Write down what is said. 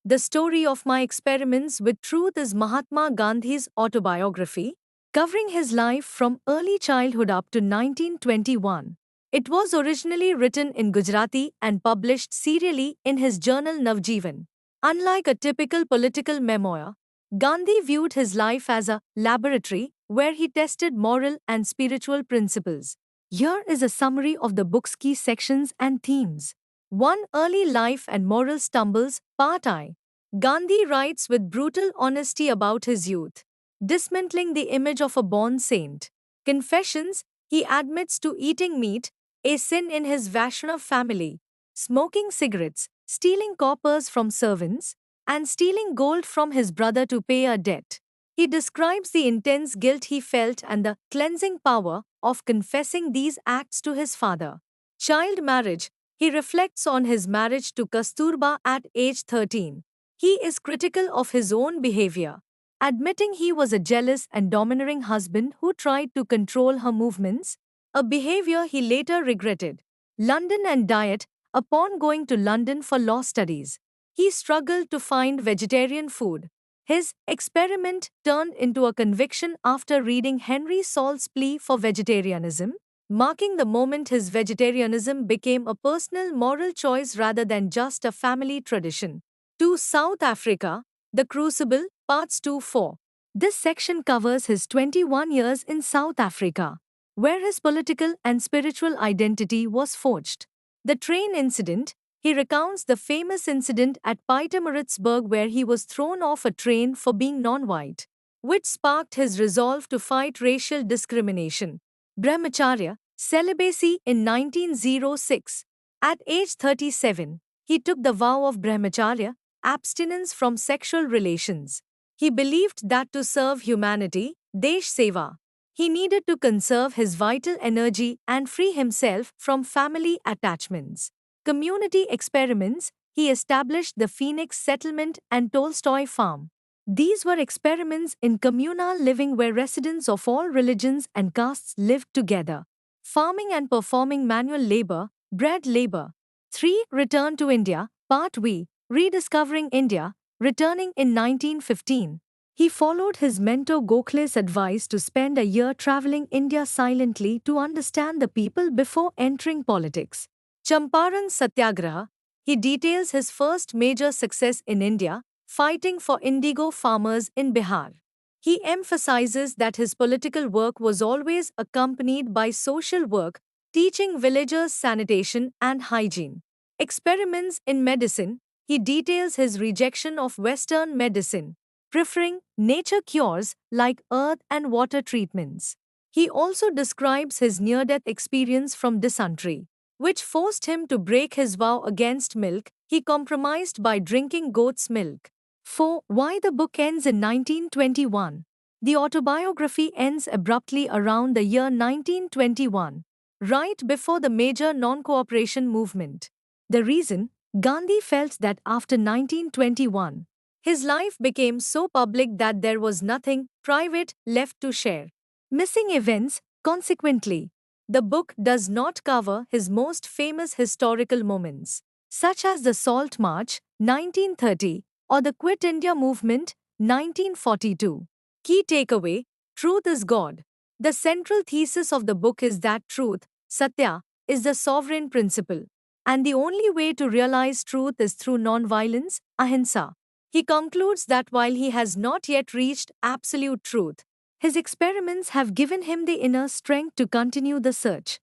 The Story of My Experiments with Truth is Mahatma Gandhi's autobiography, covering his life from early childhood up to 1921. It was originally written in Gujarati and published serially in his journal Navjeevan. Unlike a typical political memoir, Gandhi viewed his life as a laboratory where he tested moral and spiritual principles. Here is a summary of the book's key sections and themes. 1. Early life and moral stumbles, Part I. Gandhi writes with brutal honesty about his youth, dismantling the image of a born saint. Confessions, he admits to eating meat, a sin in his Vaishnav family, smoking cigarettes, stealing coppers from servants, and stealing gold from his brother to pay a debt. He describes the intense guilt he felt and the cleansing power of confessing these acts to his father. Child marriage, he reflects on his marriage to Kasturba at age 13. He is critical of his own behavior, admitting he was a jealous and domineering husband who tried to control her movements, a behavior he later regretted. London and diet, upon going to London for law studies, he struggled to find vegetarian food. His experiment turned into a conviction after reading Henry Saul's plea for vegetarianism, marking the moment his vegetarianism became a personal moral choice rather than just a family tradition. To South Africa, The Crucible, Parts 2-4. This section covers his 21 years in South Africa, where his political and spiritual identity was forged. The train incident, he recounts the famous incident at Pietermaritzburg where he was thrown off a train for being non-white, which sparked his resolve to fight racial discrimination. Brahmacharya, celibacy in 1906. At age 37, he took the vow of brahmacharya, abstinence from sexual relations. He believed that to serve humanity, Desh Seva, he needed to conserve his vital energy and free himself from family attachments. Community experiments, he established the Phoenix Settlement and Tolstoy Farm. These were experiments in communal living where residents of all religions and castes lived together. Farming and performing manual labor, bread labor. 3. Return to India, Part V. Rediscovering India, returning in 1915. He followed his mentor Gokhale's advice to spend a year traveling India silently to understand the people before entering politics. Champaran Satyagraha, he details his first major success in India, fighting for indigo farmers in Bihar. He emphasizes that his political work was always accompanied by social work, teaching villagers sanitation and hygiene. Experiments in medicine, he details his rejection of Western medicine, preferring nature cures like earth and water treatments. He also describes his near-death experience from dysentery, which forced him to break his vow against milk. He compromised by drinking goat's milk. 4. Why the book ends in 1921. The autobiography ends abruptly around the year 1921, right before the major non-cooperation movement. The reason? Gandhi felt that after 1921, his life became so public that there was nothing private left to share. Missing events, consequently, the book does not cover his most famous historical moments, such as the Salt March, 1930, or the Quit India Movement, 1942. Key takeaway: Truth is God. The central thesis of the book is that truth, Satya, is the sovereign principle, and the only way to realize truth is through non-violence, ahimsa. He concludes that while he has not yet reached absolute truth, his experiments have given him the inner strength to continue the search.